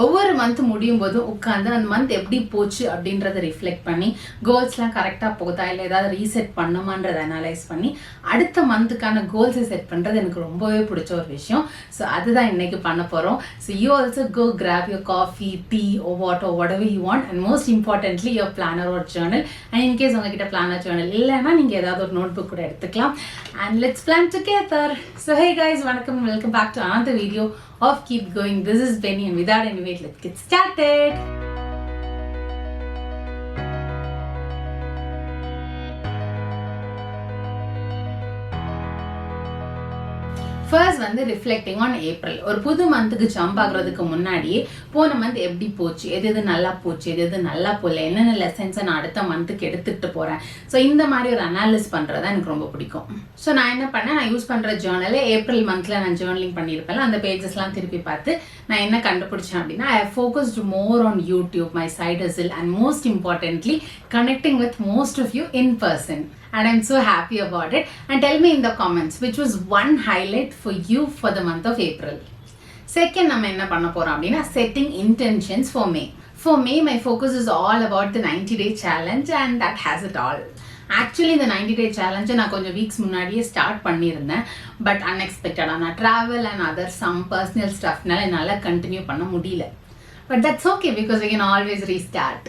ஒவ்வொரு மந்த் முடியும் போதும் உட்காந்து அந்த மந்த் எப்படி போச்சு அப்படின்றத ரிஃப்ளெக்ட் பண்ணி கோல்ஸ்லாம் கரெக்டாக போகுதா இல்லை ஏதாவது ரீசெட் பண்ணுமான்றதை அனலைஸ் பண்ணி அடுத்த மந்த்துக்கான கோல்ஸை செட் பண்ணுறது எனக்கு ரொம்பவே பிடிச்ச ஒரு விஷயம். ஸோ அதுதான் இன்னைக்கு பண்ண போகிறோம். So you also go grab your coffee, tea or whatever you want, and most importantly your planner or journal. And in case உங்ககிட்ட planner journal இல்லைன்னா நீங்கள் ஏதாவது ஒரு நோட்புக் கூட எடுத்துக்கலாம். And let's plan together. So hey guys, welcome back to another video of Keep Going. This is Benny, and without any wait, let's get started. First வந்து reflecting on April. ஒரு புது மந்த்துக்கு ஜம்ப் ஆகுறதுக்கு முன்னாடியே போன month எப்படி போச்சு, எது நல்லா போச்சு, எது நல்லா போகல, என்னென்ன லெசன்ஸை நான் அடுத்த மந்த்துக்கு எடுத்துகிட்டு போகிறேன். ஸோ இந்த மாதிரி ஒரு அனாலிஸ் பண்ணுறது எனக்கு ரொம்ப பிடிக்கும். ஸோ நான் என்ன பண்ணேன், நான் யூஸ் பண்ணுற ஜேர்னலே ஏப்ரல் மந்தில் நான் ஜேர்னலிங் பண்ணியிருப்பேன். அந்த பேஜஸ்லாம் திருப்பி பார்த்து நான் என்ன கண்டுபிடிச்சேன் அப்படின்னா, I focused more on YouTube, my side hustle, and most importantly connecting with most of you in person. And I'm so happy about it. And tell me in the comments which was one highlight for you for the month of April. Second, நம்ம என்ன பண்ண போறோம் அப்படின்னா setting intentions for May. For May, my focus is all about the 90-day challenge, and that has it all. Actually இந்த 90-day challenge நான் கொஞ்சம் weeks முன்னாடியே start பண்ணியிருந்தேன். பட் அன்எக்ஸ்பெக்டடான travel and other some personal ஸ்டஃப்னால என்னால் கண்டினியூ பண்ண முடியல. But that's okay because we can always restart.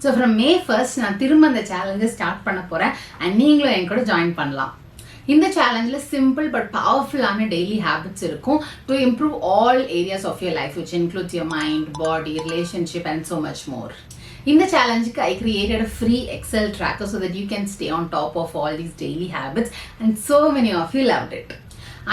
So from May 1st நான் திரும்ப அந்த சேலஞ்சை ஸ்டார்ட் பண்ண போகிறேன். அண்ட் நீங்களும் என் கூட ஜாயின் பண்ணலாம். இந்த சேலஞ்சில் சிம்பிள் பட் பவர்ஃபுல்லான டெய்லி ஹேபிட்ஸ் இருக்கும் to improve all areas of your life which includes your mind, body, relationship and so much more. இந்த சேலஞ்சுக்கு I created a free Excel tracker so that you can stay on top of all these daily habits, and so many of you loved it.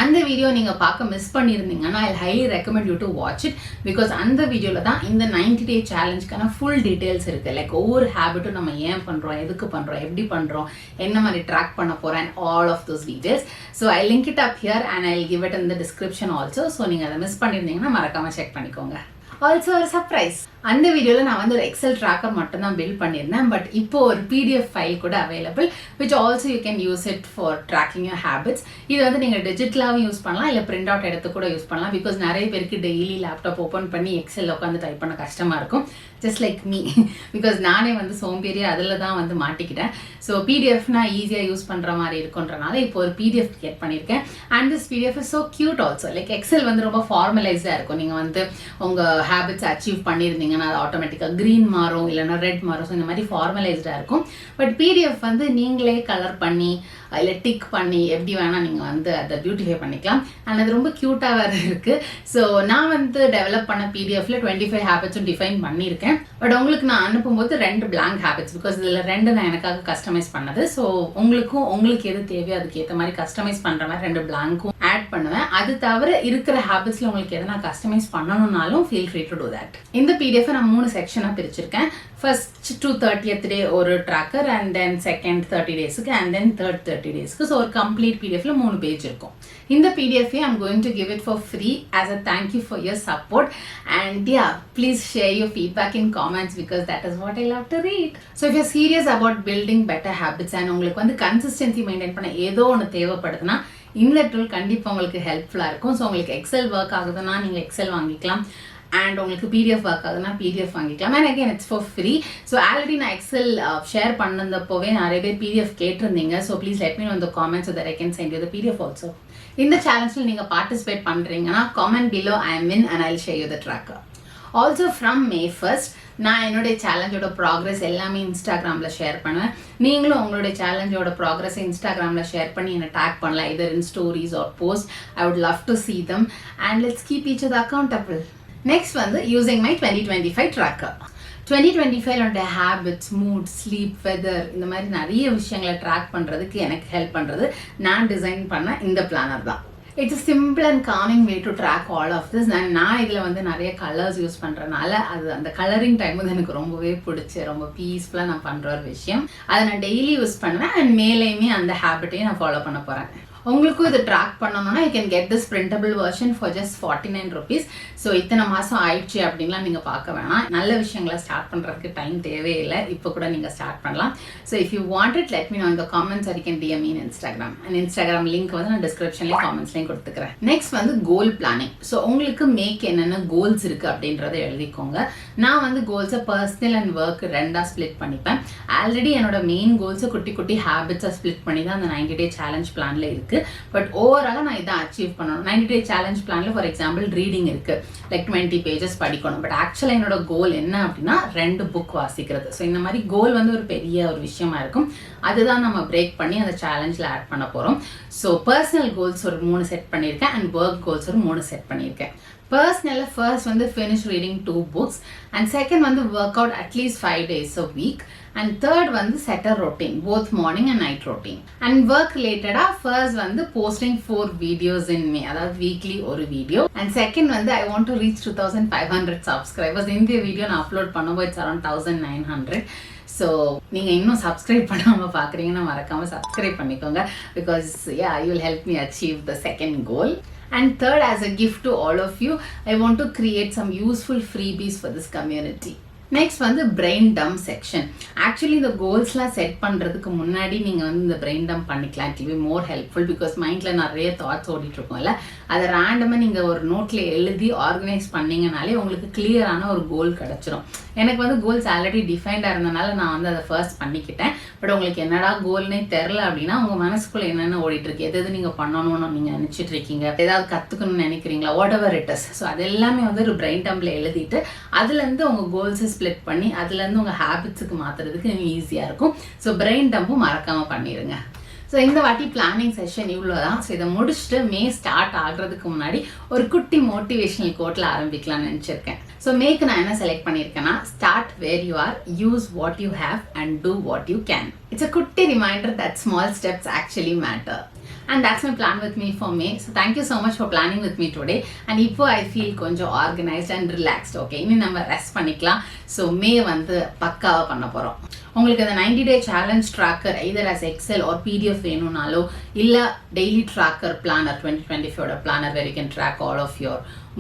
அந்த video நீங்கள் பார்க்க miss பண்ணியிருந்தீங்கன்னா ஐ highly recommend you to watch it. Because அந்த வீடியோவில் தான் இந்த 90-day சேலஞ்சுக்கான full details இருக்குது. Like ஒவ்வொரு ஹேபிட்டும் நம்ம ஏன் பண்ணுறோம், எதுக்கு பண்ணுறோம், எப்படி பண்ணுறோம், என்ன மாதிரி ட்ராக் பண்ண போகிறேன், and all of those details. So I link it up here and I give it in the description also. ஸோ நீங்கள் அதை மிஸ் பண்ணியிருந்தீங்கன்னா மறக்காமல் செக் பண்ணிக்கோங்க. ஆல்சோ ஒரு சர்ப்ரைஸ், அந்த வீடியோவில் நான் வந்து ஒரு எக்ஸல் ட்ராக்கர் மட்டும் தான் பில்ட் பண்ணியிருந்தேன். பட் இப்போ ஒரு பிடிஎஃப் ஃபைல் கூட available which also you can use it for tracking your habits. இது வந்து நீங்கள் டிஜிட்டலாகவும் யூஸ் பண்ணலாம், இல்லை பிரிண்ட் அவுட் எடுத்து கூட யூஸ் பண்ணலாம். பிகாஸ் நிறைய பேருக்கு டெய்லி லேப்டாப் ஓப்பன் பண்ணி எக்ஸல் உட்காந்து டைப் பண்ண கஷ்டமாக இருக்கும், ஜஸ்ட் லைக் மீ. பிகாஸ் நானே வந்து சோம்பேறியா அதில் தான் வந்து மாட்டிக்கிட்டேன். ஸோ பிடிஎஃப்னா ஈஸியாக யூஸ் பண்ணுற மாதிரி இருக்குன்றனால இப்போ ஒரு பிடிஎஃப் கிரியேட் பண்ணியிருக்கேன். And this PDF is so cute also. Like Excel வந்து ரொம்ப ஃபார்மலைஸ்டாக இருக்கும். நீங்கள் வந்து உங்கள் ஹேபிட்ஸ் அச்சீவ் பண்ணியிருந்தீங்கன்னா அது ஆட்டோமேட்டிக்காக க்ரீன் மாறும், இல்லைனா ரெட் மாறும். ஸோ இந்த மாதிரி ஃபார்மலைஸ்டாக இருக்கும். பட் பிடிஎஃப் வந்து நீங்களே கலர் பண்ணி இல்லை டிக் பண்ணி எப்படி வேணால் நீங்கள் வந்து அதை பியூட்டிஃபை பண்ணிக்கலாம். அண்ட் அது ரொம்ப க்யூட்டாக வேறு இருக்குது. ஸோ நான் வந்து டெவலப் பண்ண பிடிஎஃப்ல 25 ஹேபிட்ஸும் டிஃபைன் பண்ணியிருக்கேன். பட் உங்களுக்கு நான் அனுப்பும்போது 2 blank ஹேபிட்ஸ், பிகாஸ் இதில் 2 நான் எனக்காக கஸ்டமைஸ் பண்ணது. ஸோ உங்களுக்கு எது தேவையோ அதுக்கு ஏற்ற மாதிரி கஸ்டமைஸ் பண்ணுற மாதிரி 2 blankum ஆட் பண்ணுவேன். அது தவிர இருக்கிற ஹேபிட்ஸில் உங்களுக்கு எதனா கஸ்டமைஸ் பண்ணணும்னாலும் feel free to do that. இந்த பிடிஎஃப் நான் 3 செக்ஷனாக பிரிச்சிருக்கேன். ஃபர்ஸ்ட் to 30th day ஒரு ட்ராக்கர், அண்ட் தென் செகண்ட் 30 daysக்கு, அண்ட் தென் தேர்ட் 30 daysக்கு. ஸோ ஒரு கம்ப்ளீட் பிடிஎஃப்ல 3 பேஜ் இருக்கும். இந்த PDF I'm going to give it for free as a thank you for your support. And yeah, please share your feedback in comments because that is what I love to read. So if you're serious about building better habits and உங்களுக்கு வந்து consistency maintain பண்ண ஏதோ ஒன்று தேவைப்படுதுன்னா இந்த tool கண்டிப்பாக உங்களுக்கு ஹெல்ப்ஃபுல்லாக இருக்கும். ஸோ உங்களுக்கு எக்ஸல் ஒர்க் ஆகுதுன்னா நீங்கள் எக்ஸல் வாங்கிக்கலாம், அண்ட் உங்களுக்கு பிடிஎஃப் ஒர்க் ஆகுதுன்னா பிடிஎஃப் வாங்கிக்கலாம். And again it's for free. So already நான் எக்ஸல் ஷேர் பண்ணப்போவே நிறைய பேர் பிடிஎஃப் கேட்டிருந்தீங்க. So please let me know இந்த comments so that I can send you the PDF also. இந்த சேலஞ்சில் நீங்கள் பார்ட்டிசிபேட் பண்ணுறீங்கன்னா comment below I'm in and I will share you the tracker. Also from May 1st நான் என்னுடைய சேலஞ்சோட progress எல்லாமே இன்ஸ்டாகிராமில் share பண்ணுவேன். நீங்களும் உங்களுடைய சேலஞ்சோட ப்ராக்ரஸை இன்ஸ்டாகிராமில் ஷேர் பண்ணி என்னை டேக் பண்ணலாம், either in stories or post. I would love to see them and let's keep each other accountable. Next வந்து using my 2025 tracker. 2025 habits, mood, sleep, weather, இந்த மாதிரி நிறைய விஷயங்களை ட்ராக் பண்ணுறதுக்கு எனக்கு ஹெல்ப் பண்ணுறது நான் டிசைன் பண்ண இந்த பிளானர் தான். It's simple and calming way to track all of this. நான் இதில் வந்து நிறைய கலர்ஸ் யூஸ் பண்ணுறதுனால அது அந்த கலரிங் டைம் வந்து எனக்கு ரொம்பவே பிடிச்சி ரொம்ப பீஸ்ஃபுல்லாக நான் பண்ணுற ஒரு விஷயம். அதை நான் டெய்லி யூஸ் பண்ணுவேன். அண்ட் மேலேயுமே அந்த ஹேபிட்டையும் நான் ஃபாலோ பண்ண போகிறேன். உங்களுக்கும் இது ட்ராக் பண்ணணும்னா you can get this printable version for just 49 rupees. So இத்தனை மாதம் ஆயிடுச்சு அப்படின்லாம் நீங்கள் பார்க்க வேணாம். நல்ல விஷயங்களை ஸ்டார்ட் பண்ணுறதுக்கு டைம் தேவையில்லை. இப்போ கூட நீங்கள் ஸ்டார்ட் பண்ணலாம். So if you want it let me know in the comments or you can DM me in Instagram. And Instagram link வந்து நான் டிஸ்கிரிப்ஷன்லேயும் காமெண்ட்ஸ்லேயும் கொடுத்துக்கிறேன். நெக்ஸ்ட் வந்து கோல் பிளானிங். ஸோ உங்களுக்கு மேக் என்னென்ன கோல்ஸ் இருக்குது அப்படின்றத எழுதிக்கோங்க. நான் வந்து கோல்ஸை பர்சனல் அண்ட் ஒர்க் ரெண்டாக ஸ்ப்ளிட் பண்ணிப்பேன். ஆல்ரெடி என்னோட மெயின் கோல்ஸை குட்டி குட்டி ஹேபிட்ஸை ஸ்ப்ளிட் பண்ணி தான் அந்த 90 day சேலஞ்ச் பிளானில் இருக்குது. பட் ஓவராலாக நான் இதை அச்சீவ் பண்ணணும். 90 day சேலஞ்ச் பிளானில் ஃபார் எக்ஸாம்பிள் ரீடிங் இருக்குது, லைக் 20 pages படிக்கணும். பட் ஆக்சுவலாக என்னோட கோல் என்ன அப்படின்னா 2 book வாசிக்கிறது. ஸோ இந்த மாதிரி கோல் வந்து ஒரு பெரிய ஒரு விஷயமா இருக்கும். அதுதான் நம்ம பிரேக் பண்ணி அந்த சேலஞ்சில் ஆட் பண்ண போகிறோம். ஸோ பர்சனல் கோல்ஸ் ஒரு 3 செட் பண்ணியிருக்கேன் அண்ட் ஒர்க் கோல்ஸ் ஒரு 3 செட் பண்ணியிருக்கேன். பர்சனலில் ஃபர்ஸ்ட் வந்து finish reading 2 books and second வந்து ஒர்க் அவுட் அட்லீஸ்ட் 5 days a week and third வந்து set a routine both morning and night routine. and work related first வந்து posting 4 videos in May, அதாவது weekly ஒரு video. and second வந்து I want to reach 2500 subscribers. இந்த video நான் upload பண்ணும்போது it's around 1900. So நீங்கள் இன்னும் சப்ஸ்கிரைப் பண்ணாமல் பார்க்குறீங்கன்னா மறக்காமல் சப்ஸ்கிரைப் பண்ணிக்கோங்க. Because you will help me achieve the second goal. And third, as a gift to all of you, I want to create some useful freebies for this community. Next வந்து brain dump section. Actually இந்த கோல்ஸ்லாம் set பண்ணுறதுக்கு முன்னாடி நீங்கள் வந்து இந்த brain dump பண்ணிக்கலாம். It will be more helpful because மைண்டில் நிறைய தாட்ஸ் ஓடிட்டு இருக்கோம்ல. அதை ரேண்டமாக நீங்கள் ஒரு நோட்டில் எழுதி ஆர்கனைஸ் பண்ணிங்கனாலே உங்களுக்கு கிளியரான ஒரு கோல் கிடச்சிரும். எனக்கு வந்து கோல்ஸ் ஆல்ரெடி டிஃபைன்டாக இருந்தனால நான் வந்து அதை ஃபர்ஸ்ட் பண்ணிக்கிட்டேன். பட் உங்களுக்கு என்னடா கோல்னே தெரில அப்படின்னா உங்கள் மனசுக்குள்ளே என்னென்ன ஓடிட்டு இருக்கு, எது நீங்கள் பண்ணணும்னு நீங்கள் நினச்சிட்டு இருக்கீங்க, ஏதாவது கற்றுக்கணும்னு நினைக்கிறீங்களா, what ever it is. So அது எல்லாமே வந்து ஒரு பிரெயின் டம்பில் எழுதிட்டு அதுலேருந்து உங்கள் கோல்ஸை ஸ்ப்ளிட் பண்ணி அதுலேருந்து உங்கள் ஹேபிட்ஸுக்கு மாற்றுறதுக்கு ஈஸியாக இருக்கும். ஸோ பிரெயின் டம்பும் மறக்காமல் பண்ணிடுங்க. ஸோ இந்த வாட்டி பிளானிங் செஷன் இவ்வளோதான். ஸோ இதை முடிச்சுட்டு மே ஸ்டார்ட் ஆகிறதுக்கு முன்னாடி ஒரு குட்டி மோட்டிவேஷனல் கோட்டில் ஆரம்பிக்கலாம்னு நினச்சிருக்கேன். ஸோ மேக்கு நான் என்ன செலக்ட் பண்ணியிருக்கேன்னா, start where you are, use what you have and do what you can. It's a குட்டி reminder that small steps actually matter. And that's my plan with me for May. So thank you so much for planning with me today. And இப்போ I feel கொஞ்சம் organized and relaxed. Okay, இனி நம்ம rest பண்ணிக்கலாம். So மே வந்து பக்காவாக பண்ண போகிறோம். உங்களுக்கு அந்த 90 day challenge tracker either as Excel or PDF வேணும்னாலோ இல்லை daily tracker planar 2024 planar where you can track all of your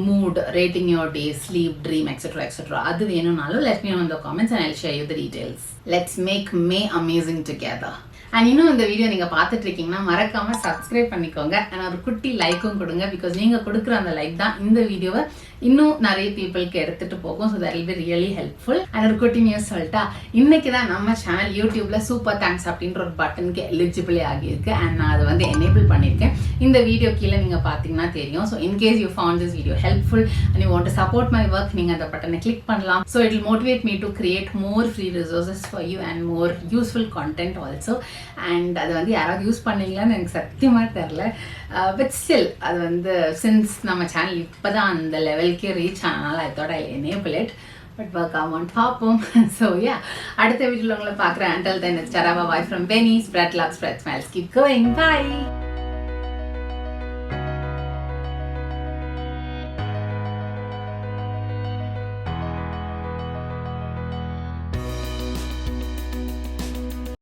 mood, rating your day, sleep, dream, etc. அது வேணும்னாலும் let me know in the comments and I'll share you the details. Let's make May amazing together. And இன்னும் இந்த video நீங்கள் பார்த்துட்டு இருக்கீங்கன்னா மறக்காமல் subscribe பண்ணிக்கோங்க and ஒரு குட்டி லைக்கும் கொடுங்க. பிகாஸ் நீங்கள் கொடுக்குற அந்த லைக் தான் இந்த வீடியோவை இன்னும் நிறைய பீப்புளுக்கு எடுத்துகிட்டு போகும். So that will be really helpful. And ஒரு குட்டி நியூஸ் சொல்லிட்டா, இன்னைக்கு தான் நம்ம சேனல் யூடியூப்ல சூப்பர் தேங்க்ஸ் அப்படின்ற ஒரு பட்டனுக்கு எலிஜிபிளே ஆகியிருக்கு. அண்ட் நான் அதை வந்து எனேபிள் பண்ணியிருக்கேன். இந்த வீடியோ கீழே நீங்கள் பார்த்தீங்கன்னா தெரியும். So in case you found this video helpful and you want to support my work, நீங்கள் அந்த பட்டனை கிளிக் பண்ணலாம். So it will motivate me to create more free resources for you and more useful content also. And அதை வந்து யாராவது use பண்ணீங்களான்னு எனக்கு சத்தியமாக தெரில. பட் ஸ்டில் அது வந்து சின்ஸ் நம்ம சேனல் இப்போ தான் அந்த லெவலுக்கே ரீச் ஆனனால I thought I enable it. But work ஆமான்னு பார்ப்போம். ஸோ அடுத்த வீடியோவில் உங்களை பார்க்குறேன். Until then, it's Tara, bye from Benny. Spread love, spread smiles. Keep going. Bye.